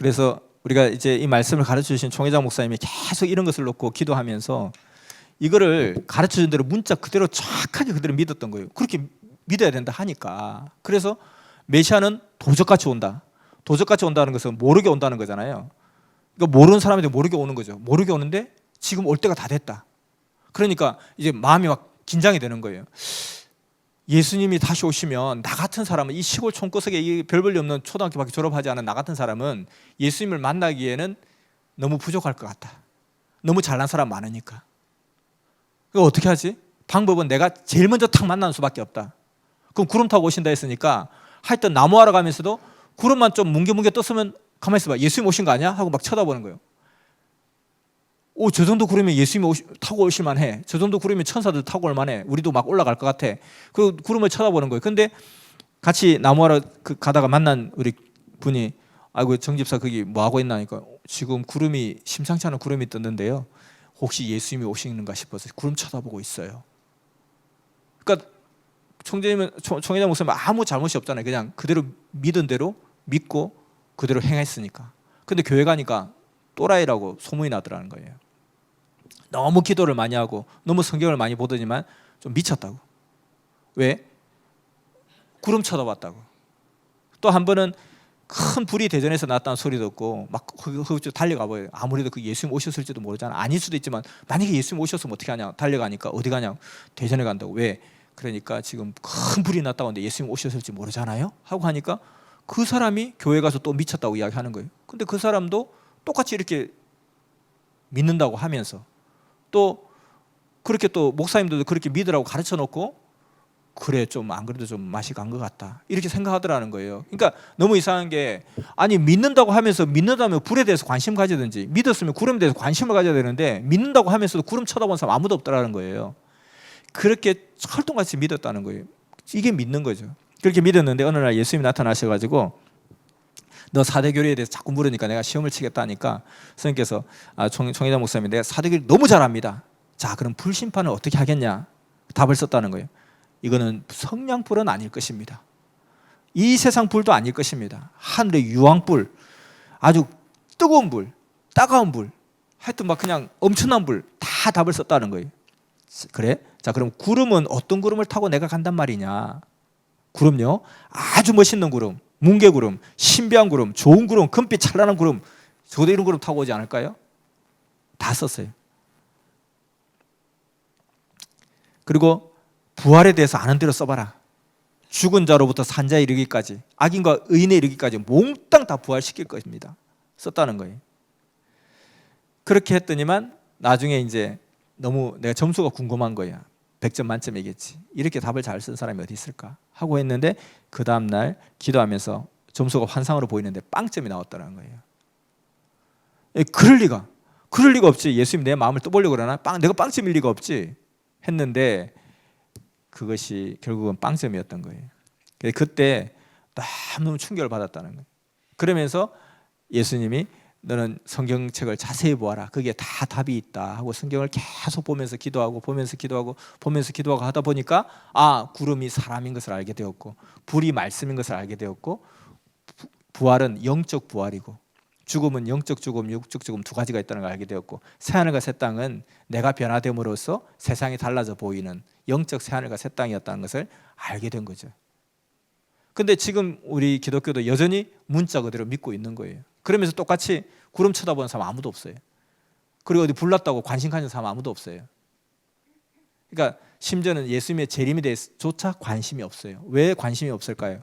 그래서 우리가 이제 이 말씀을 가르쳐 주신 총회장 목사님이 계속 이런 것을 놓고 기도하면서 이거를 가르쳐 준 대로 문자 그대로 정확하게 그대로 믿었던 거예요. 그렇게 믿어야 된다 하니까. 그래서 메시아는 도적같이 온다. 도적같이 온다는 것은 모르게 온다는 거잖아요. 그러니까 모르는 사람한테 모르게 오는 거죠. 모르게 오는데 지금 올 때가 다 됐다. 그러니까 이제 마음이 막 긴장이 되는 거예요. 예수님이 다시 오시면 나 같은 사람은, 이 시골 촌구석에 이 별 볼일 없는 초등학교밖에 졸업하지 않은 나 같은 사람은 예수님을 만나기에는 너무 부족할 것 같다. 너무 잘난 사람 많으니까. 그럼 어떻게 하지? 방법은 내가 제일 먼저 탁 만나는 수밖에 없다. 그럼 구름 타고 오신다 했으니까 하여튼 나무하러 가면서도 구름만 좀 뭉게뭉게 떴으면 가만히 있어봐. 예수님 오신 거 아니야? 하고 막 쳐다보는 거예요. 오, 저 정도 구름이면 예수님이 타고 오실 만해. 저 정도 구름이면 천사들 타고 올 만해. 우리도 막 올라갈 것 같아. 그 구름을 쳐다보는 거예요. 근데 같이 나무하러 가다가 만난 우리 분이, 아이고 정집사 거기 뭐 하고 있나 하니까 지금 구름이, 심상치 않은 구름이 떴는데요, 혹시 예수님이 오시는가 싶어서 구름 쳐다보고 있어요. 그러니까 총회장 목사님은 아무 잘못이 없잖아요. 그냥 그대로 믿은 대로 믿고 그대로 행했으니까. 근데 교회 가니까 또라이라고 소문이 나더라는 거예요. 너무 기도를 많이 하고 너무 성경을 많이 보더니만 좀 미쳤다고. 왜? 구름 쳐다봤다고. 또 한 번은 큰 불이 대전에서 났다는 소리 듣고 막 허우적 달려가 봐요. 아무래도 그 예수님 오셨을지도 모르잖아. 아닐 수도 있지만 만약에 예수님 오셨으면 어떻게 하냐. 달려가니까 어디 가냐. 대전에 간다고. 왜? 그러니까 지금 큰 불이 났다고 하는데 예수님 오셨을지 모르잖아요 하고 하니까 그 사람이 교회 가서 또 미쳤다고 이야기하는 거예요. 근데 그 사람도 똑같이 이렇게 믿는다고 하면서 또 그렇게 또 목사님들도 그렇게 믿으라고 가르쳐 놓고 그래 좀 안 그래도 좀 맛이 간 것 같다 이렇게 생각하더라는 거예요. 그러니까 너무 이상한 게, 아니 믿는다고 하면서 믿는다면 불에 대해서 관심 가지든지, 믿었으면 구름에 대해서 관심을 가져야 되는데 믿는다고 하면서도 구름 쳐다본 사람 아무도 없더라는 거예요. 그렇게 철동같이 믿었다는 거예요. 이게 믿는 거죠. 그렇게 믿었는데 어느 날 예수님이 나타나셔가지고 너 사대교리에 대해서 자꾸 물으니까 내가 시험을 치겠다니까 선생님께서 총회장 목사님이 내가 사대교리 너무 잘합니다. 자 그럼 불심판을 어떻게 하겠냐 답을 썼다는 거예요. 이거는 성냥불은 아닐 것입니다. 이 세상 불도 아닐 것입니다. 하늘의 유황불, 아주 뜨거운 불, 따가운 불, 하여튼 막 그냥 엄청난 불 다 답을 썼다는 거예요. 그래? 자 그럼 구름은 어떤 구름을 타고 내가 간단 말이냐. 구름요, 아주 멋있는 구름, 뭉게구름, 신비한 구름, 좋은 구름, 금빛 찬란한 구름, 저도 이런 구름 타고 오지 않을까요? 다 썼어요. 그리고 부활에 대해서 아는 대로 써봐라. 죽은 자로부터 산 자에 이르기까지, 악인과 의인에 이르기까지 몽땅 다 부활시킬 것입니다. 썼다는 거예요. 그렇게 했더니만 나중에 이제 너무 내가 점수가 궁금한 거야. 100점 만점이겠지. 이렇게 답을 잘 쓴 사람이 어디 있을까 하고 했는데 그 다음날 기도하면서 점수가 환상으로 보이는데 빵점이 나왔다는 거예요. 그럴 리가 없지. 예수님 내 마음을 떠보려고 그러나? 내가 빵점일 리가 없지 했는데 그것이 결국은 빵점이었던 거예요. 그때 너무 충격을 받았다는 거예요. 그러면서 예수님이 너는 성경책을 자세히 보아라. 거기에 다 답이 있다 하고 성경을 계속 보면서 기도하고 하다 보니까 구름이 사람인 것을 알게 되었고 불이 말씀인 것을 알게 되었고 부활은 영적 부활이고 죽음은 영적 죽음, 육적 죽음 두 가지가 있다는 걸 알게 되었고 새하늘과 새 땅은 내가 변화됨으로써 세상이 달라져 보이는 영적 새하늘과 새 땅이었다는 것을 알게 된 거죠. 근데 지금 우리 기독교도 여전히 문자 그대로 믿고 있는 거예요. 그러면서 똑같이 구름 쳐다보는 사람 아무도 없어요. 그리고 어디 불났다고 관심 가진 사람 아무도 없어요. 그러니까 심지어는 예수님의 재림에 대해서조차 관심이 없어요. 왜 관심이 없을까요?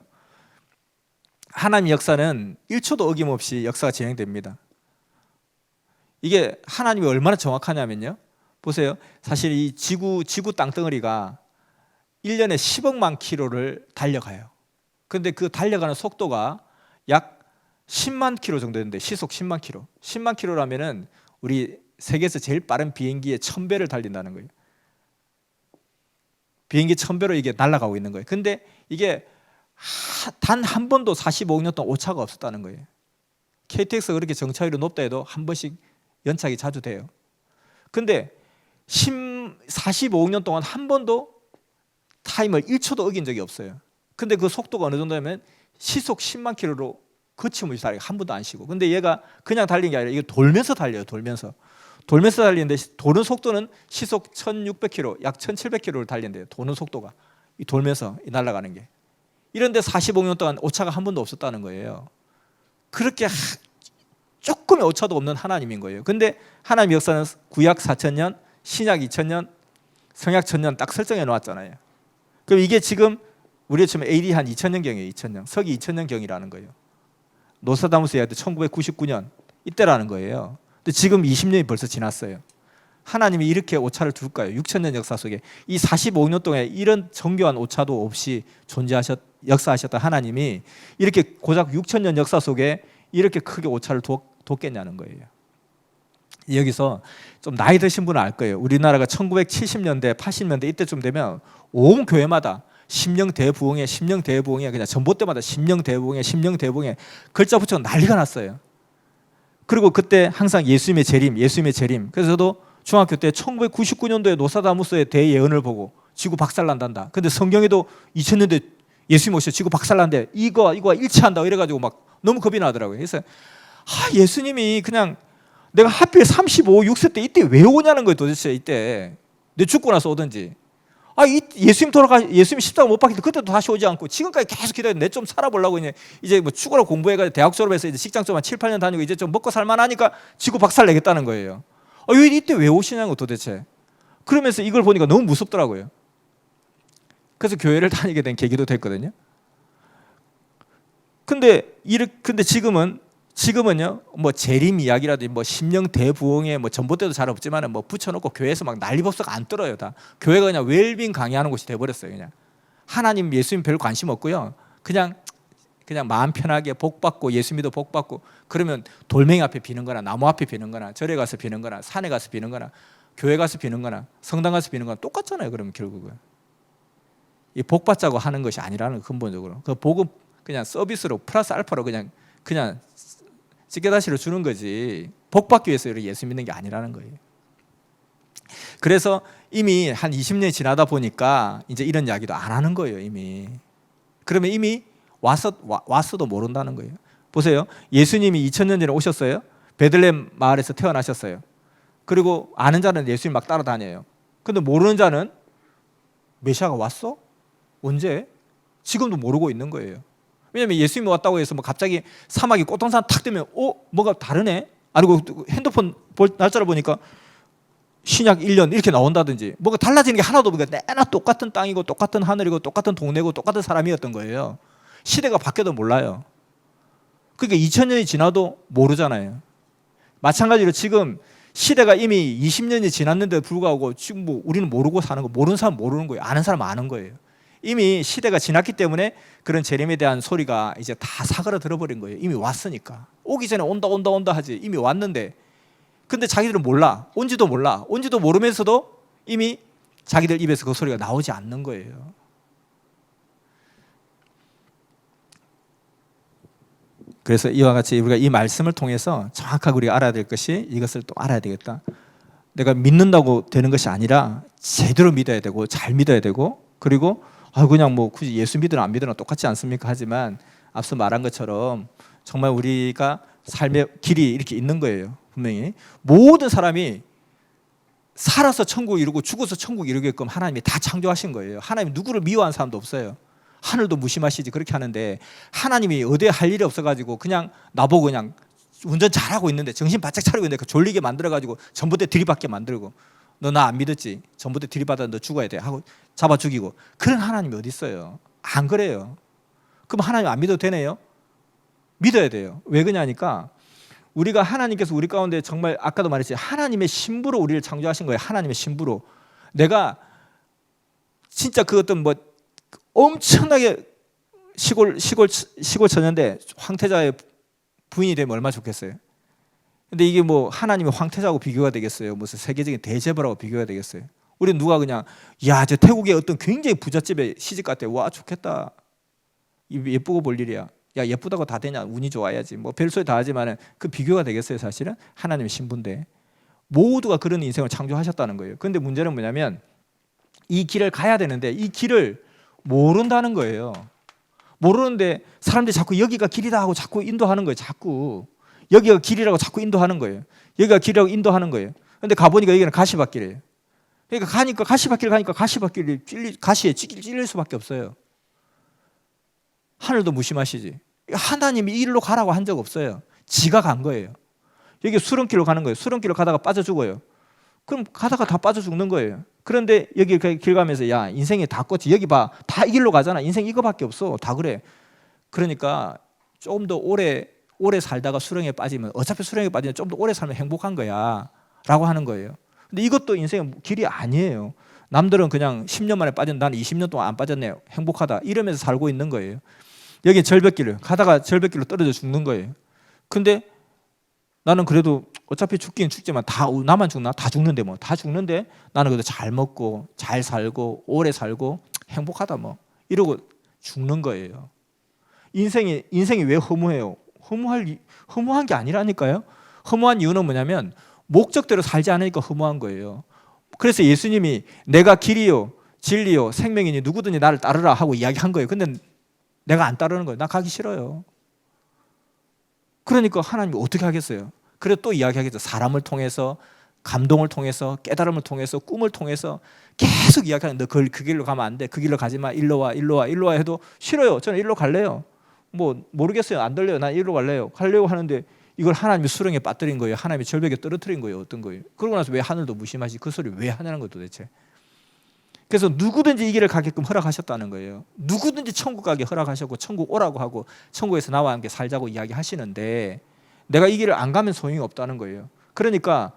하나님의 역사는 1초도 어김없이 역사가 진행됩니다. 이게 하나님이 얼마나 정확하냐면요, 보세요. 사실 이 지구 땅덩어리가 1년에 10억만 킬로를 달려가요. 그런데 그 달려가는 속도가 약 10만 킬로 정도 되는데, 시속 10만 킬로. 10만 킬로라면은 우리 세계에서 제일 빠른 비행기의 1000배를 달린다는 거예요. 비행기 1000배로 이게 날아가고 있는 거예요. 근데 이게 단 한 번도 45년 동안 오차가 없었다는 거예요. KTX가 그렇게 정차율이 높다 해도 한 번씩 연착이 자주 돼요. 근데 45년 동안 한 번도 타임을 1초도 어긴 적이 없어요. 근데 그 속도가 어느 정도냐면 시속 10만 킬로로 거침없이 달리고 한 번도 안 쉬고. 근데 얘가 그냥 달린 게 아니라 이거 돌면서 달려요. 돌면서 달리는데 도는 속도는 시속 1600km, 약 1700km를 달린대요. 도는 속도가. 이 돌면서 날아가는 게. 이런데 45년 동안 오차가 한 번도 없었다는 거예요. 그렇게 조금의 오차도 없는 하나님인 거예요. 근데 하나님 역사는 구약 4000년, 신약 2000년, 성약 1000년 딱 설정해 놓았잖아요. 그럼 이게 지금 우리가 지금 AD 한 2000년경이에요. 2000년. 서기 2000년경이라는 거예요. 노스다무스 이야기도 1999년 이때라는 거예요. 근데 지금 20년이 벌써 지났어요. 하나님이 이렇게 오차를 둘까요? 6000년 역사 속에 이 45년 동안 이런 정교한 오차도 없이 역사하셨던 하나님이 이렇게 고작 6000년 역사 속에 이렇게 크게 오차를 뒀겠냐는 거예요. 여기서 좀 나이 드신 분은 알 거예요. 우리나라가 1970년대, 80년대 이때쯤 되면 온 교회마다 심령대부흥회, 심령대부흥회, 그냥 전봇대마다 심령대부흥회 글자 붙여 난리가 났어요. 그리고 그때 항상 예수님의 재림. 그래서 저도 중학교 때 1999년도에 노사다무스의 대예언을 보고 지구 박살난단다. 근데 성경에도 2000년대 예수님 오셔 지구 박살난대. 이거와 일치한다. 이래가지고 막 너무 겁이 나더라고요. 그래서 예수님이 그냥 내가 하필 35, 6세 때 이때 왜 오냐는 거예요. 도대체 이때 내 죽고 나서 오든지. 예수님 십자가 못 박힐 때 그때도 다시 오지 않고 지금까지 계속 기다려. 내 좀 살아보려고 이제 뭐 축구로 공부해가지고 대학 졸업해서 이제 직장 좀 한 7, 8년 다니고 이제 좀 먹고 살만하니까 지구 박살 내겠다는 거예요. 이때 왜 오시냐고 도대체. 그러면서 이걸 보니까 너무 무섭더라고요. 그래서 교회를 다니게 된 계기도 됐거든요. 근데 지금은요, 뭐 재림 이야기라든지 뭐 심령 대부흥회 뭐 전봇대도 잘 없지만은 뭐 붙여놓고 교회에서 막 난리법석 안 떨어요. 다 교회가 그냥 웰빙 강의하는 곳이 돼버렸어요. 그냥 하나님, 예수님 별 관심 없고요. 그냥 마음 편하게 복 받고 예수 믿어 복 받고 그러면 돌멩이 앞에 비는 거나 나무 앞에 비는 거나 절에 가서 비는 거나 산에 가서 비는 거나 교회 가서 비는 거나 성당 가서 비는 거나 똑같잖아요. 그러면 결국은 이 복 받자고 하는 것이 아니라는 근본적으로 그 복은 그냥 서비스로 플러스 알파로 그냥 찌개다시로 주는 거지 복 받기 위해서 예수 믿는 게 아니라는 거예요. 그래서 이미 한 20년이 지나다 보니까 이제 이런 이야기도 안 하는 거예요. 이미 그러면 이미 왔어도 모른다는 거예요. 보세요. 예수님이 2000년 전에 오셨어요. 베들레헴 마을에서 태어나셨어요. 그리고 아는 자는 예수님 막 따라다녀요. 근데 모르는 자는 메시아가 왔어? 언제? 지금도 모르고 있는 거예요. 왜냐하면 예수님이 왔다고 해서 뭐 갑자기 사막이 꽃동산 탁 뜨면 뭐가 다르네? 아니고 핸드폰 날짜를 보니까 신약 1년 이렇게 나온다든지 뭐가 달라지는 게 하나도 없으니까 내나 똑같은 땅이고 똑같은 하늘이고 똑같은 동네고 똑같은 사람이었던 거예요. 시대가 바뀌어도 몰라요. 그러니까 2000년이 지나도 모르잖아요. 마찬가지로 지금 시대가 이미 20년이 지났는데도 불구하고 지금 뭐 우리는 모르고 사는 거, 모르는 사람 모르는 거예요. 아는 사람 아는 거예요. 이미 시대가 지났기 때문에 그런 재림에 대한 소리가 이제 다 사그라 들어버린 거예요. 이미 왔으니까. 오기 전에 온다 하지. 이미 왔는데 근데 자기들은 몰라. 온지도 몰라. 온지도 모르면서도 이미 자기들 입에서 그 소리가 나오지 않는 거예요. 그래서 이와 같이 우리가 이 말씀을 통해서 정확하게 우리가 알아야 될 것이 이것을 또 알아야 되겠다. 내가 믿는다고 되는 것이 아니라 제대로 믿어야 되고 잘 믿어야 되고 그리고 그냥 뭐 굳이 예수 믿으나 안 믿으나 똑같지 않습니까? 하지만 앞서 말한 것처럼 정말 우리가 삶의 길이 이렇게 있는 거예요. 분명히 모든 사람이 살아서 천국 이루고 죽어서 천국 이루게끔 하나님이 다 창조하신 거예요. 하나님 누구를 미워한 사람도 없어요. 하늘도 무심하시지 그렇게 하는데 하나님이 어디에 할 일이 없어가지고 그냥 나보고 그냥 운전 잘하고 있는데 정신 바짝 차리고 있는데 졸리게 만들어가지고 전봇대 들이받게 만들고 너 나 안 믿었지? 전봇대 들이받아 너 죽어야 돼 하고 잡아 죽이고 그런 하나님이 어디 있어요? 안 그래요. 그럼 하나님 안 믿어도 되네요? 믿어야 돼요. 왜 그러냐니까 우리가 하나님께서 우리 가운데 정말 아까도 말했지 하나님의 신부로 우리를 창조하신 거예요. 하나님의 신부로. 내가 진짜 그 어떤 뭐 엄청나게 시골 처녀인데 황태자의 부인이 되면 얼마나 좋겠어요. 근데 이게 뭐 하나님의 황태자하고 비교가 되겠어요? 무슨 세계적인 대재벌하고 비교가 되겠어요? 우리 누가 그냥 저 태국의 어떤 굉장히 부잣집에 시집 갔대. 와 좋겠다. 예쁘고 볼 일이야. 야 예쁘다고 다 되냐? 운이 좋아야지. 뭐 별소리 다 하지만은 그 비교가 되겠어요? 사실은 하나님의 신부인데 모두가 그런 인생을 창조하셨다는 거예요. 그런데 문제는 뭐냐면 이 길을 가야 되는데 이 길을 모른다는 거예요. 모르는데 사람들이 자꾸 여기가 길이다 하고 자꾸 인도하는 거예요. 자꾸 여기가 길이라고 자꾸 인도하는 거예요. 여기가 길이라고 인도하는 거예요. 근데 가보니까 여기는 가시밭길이에요. 그러니까 가니까 가시밭길 가니까 가시밭길이 가시에 찔릴 수밖에 없어요. 하늘도 무심하시지. 하나님이 이리로 가라고 한 적 없어요. 지가 간 거예요. 여기 수렁길로 가는 거예요. 수렁길로 가다가 빠져 죽어요. 그럼 가다가 다 빠져 죽는 거예요. 그런데 여기 길 가면서 야 인생이 다 껐지. 여기 봐. 다 이 길로 가잖아. 인생 이거밖에 없어. 다 그래. 그러니까 좀 더 오래 살다가 수렁에 빠지면 어차피 수렁에 빠지면 좀 더 오래 살면 행복한 거야 라고 하는 거예요. 근데 이것도 인생의 길이 아니에요. 남들은 그냥 10년 만에 빠졌는데 나는 20년 동안 안 빠졌네요. 행복하다 이러면서 살고 있는 거예요. 여기 절벽길을 가다가 절벽길로 떨어져 죽는 거예요. 근데 나는 그래도 어차피 죽긴 죽지만 다 나만 죽나? 다 죽는데 뭐. 다 죽는데 나는 그래도 잘 먹고 잘 살고 오래 살고 행복하다 뭐. 이러고 죽는 거예요. 인생이 왜 허무해요? 허무한 게 아니라니까요. 허무한 이유는 뭐냐면 목적대로 살지 않으니까 허무한 거예요. 그래서 예수님이 내가 길이요 진리요 생명이니 누구든지 나를 따르라 하고 이야기한 거예요. 근데 내가 안 따르는 거예요. 나 가기 싫어요. 그러니까 하나님이 어떻게 하겠어요? 그래 또 이야기하겠죠. 사람을 통해서 감동을 통해서 깨달음을 통해서 꿈을 통해서 계속 이야기하는 너 그 길로 가면 안 돼. 그 길로 가지 마. 일로 와 해도 싫어요. 저는 일로 갈래요. 뭐 모르겠어요. 안 들려요. 난 일로 갈래요. 가려고 하는데 이걸 하나님이 수렁에 빠뜨린 거예요. 하나님이 절벽에 떨어뜨린 거예요. 어떤 거예요? 그러고 나서 왜 하늘도 무심하지? 그 소리 왜 하냐는 거예요 도대체. 그래서 누구든지 이 길을 가게끔 허락하셨다는 거예요. 누구든지 천국 가게 허락하셨고 천국 오라고 하고 천국에서 나와 함께 살자고 이야기하시는데 내가 이 길을 안 가면 소용이 없다는 거예요. 그러니까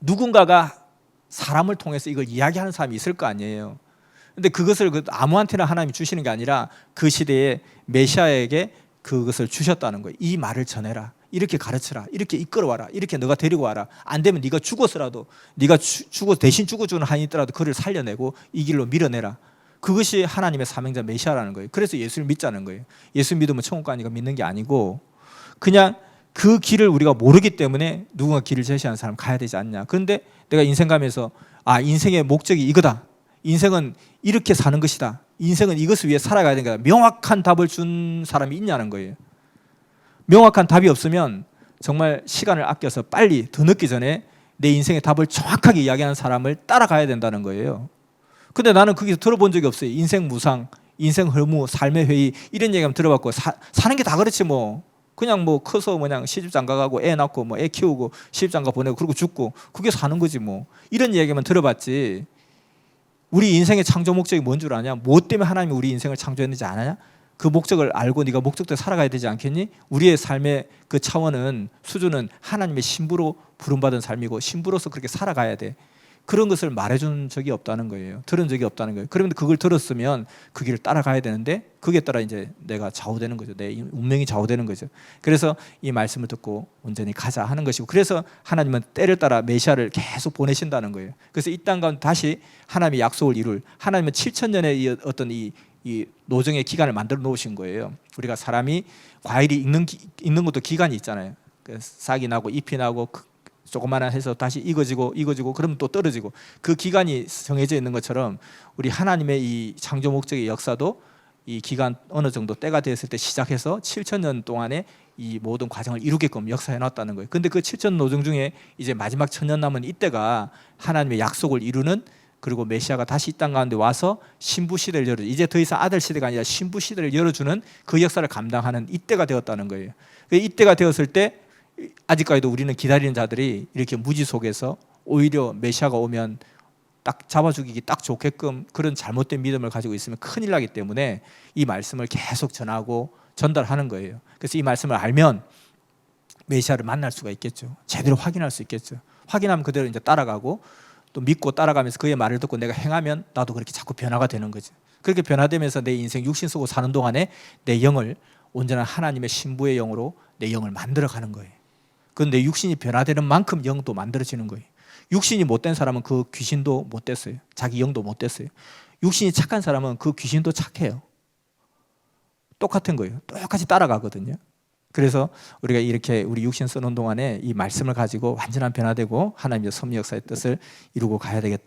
누군가가 사람을 통해서 이걸 이야기하는 사람이 있을 거 아니에요. 근데 그것을 아무한테나 하나님이 주시는 게 아니라 그 시대에 메시아에게 그것을 주셨다는 거예요. 이 말을 전해라. 이렇게 가르쳐라. 이렇게 이끌어와라. 이렇게 너가 데리고 와라. 안 되면 네가 죽어서라도 네가 대신 죽어주는 한이 있더라도 그를 살려내고 이 길로 밀어내라. 그것이 하나님의 사명자 메시아라는 거예요. 그래서 예수를 믿자는 거예요. 예수 믿으면 천국 가니까 믿는 게 아니고 그냥 그 길을 우리가 모르기 때문에 누군가 길을 제시하는 사람 가야 되지 않냐. 그런데 내가 인생 가면서 인생의 목적이 이거다. 인생은 이렇게 사는 것이다. 인생은 이것을 위해 살아가야 되는 거다. 명확한 답을 준 사람이 있냐는 거예요. 명확한 답이 없으면 정말 시간을 아껴서 빨리 더 늦기 전에 내 인생의 답을 정확하게 이야기하는 사람을 따라가야 된다는 거예요. 근데 나는 거기서 들어본 적이 없어요. 인생 무상, 인생 허무, 삶의 회의 이런 얘기하면 들어봤고 사는 게 다 그렇지 뭐. 그냥 뭐 커서 그냥 시집장가 가고 애 낳고 뭐 애 키우고 시집장가 보내고 그러고 죽고 그게 사는 거지 뭐. 이런 얘기만 들어봤지. 우리 인생의 창조 목적이 뭔 줄 아냐? 무엇 때문에 하나님이 우리 인생을 창조했는지 아냐? 그 목적을 알고 네가 목적대로 살아가야 되지 않겠니? 우리의 삶의 그 차원은 수준은 하나님의 신부로 부름받은 삶이고 신부로서 그렇게 살아가야 돼. 그런 것을 말해준 적이 없다는 거예요. 들은 적이 없다는 거예요. 그런데 그걸 들었으면 그 길을 따라가야 되는데 그게 따라 이제 내가 좌우되는 거죠. 내 운명이 좌우되는 거죠. 그래서 이 말씀을 듣고 온전히 가자 하는 것이고 그래서 하나님은 때를 따라 메시아를 계속 보내신다는 거예요. 그래서 이 땅 가운데 다시 하나님의 약속을 이룰 하나님은 7,000년의 어떤 이 노정의 기간을 만들어 놓으신 거예요. 우리가 사람이 과일이 익는 것도 기간이 있잖아요. 싹이 나고 잎이 나고 조그마한 해서 다시 익어지고 그러면 또 떨어지고 그 기간이 정해져 있는 것처럼 우리 하나님의 이 창조 목적의 역사도 이 기간 어느 정도 때가 되었을 때 시작해서 7,000년 동안에 이 모든 과정을 이루게끔 역사해 놨다는 거예요. 근데 그 7,000 노정 중에 이제 마지막 1,000년 남은 이때가 하나님의 약속을 이루는 그리고 메시아가 다시 이 땅 가운데 와서 신부 시대를 열어주는 이제 더 이상 아들 시대가 아니라 신부 시대를 열어주는 그 역사를 감당하는 이때가 되었다는 거예요. 이때가 되었을 때 아직까지도 우리는 기다리는 자들이 이렇게 무지 속에서 오히려 메시아가 오면 딱 잡아 죽이기 딱 좋게끔 그런 잘못된 믿음을 가지고 있으면 큰일 나기 때문에 이 말씀을 계속 전하고 전달하는 거예요. 그래서 이 말씀을 알면 메시아를 만날 수가 있겠죠. 제대로 확인할 수 있겠죠. 확인하면 그대로 이제 따라가고 또 믿고 따라가면서 그의 말을 듣고 내가 행하면 나도 그렇게 자꾸 변화가 되는 거죠. 그렇게 변화되면서 내 인생 육신 쓰고 사는 동안에 내 영을 온전한 하나님의 신부의 영으로 내 영을 만들어가는 거예요. 그건 내 육신이 변화되는 만큼 영도 만들어지는 거예요. 육신이 못된 사람은 그 귀신도 못됐어요. 자기 영도 못됐어요. 육신이 착한 사람은 그 귀신도 착해요. 똑같은 거예요. 똑같이 따라가거든요. 그래서 우리가 이렇게 우리 육신 쓰는 동안에 이 말씀을 가지고 완전한 변화되고 하나님의 섭리 역사의 뜻을 이루고 가야 되겠다.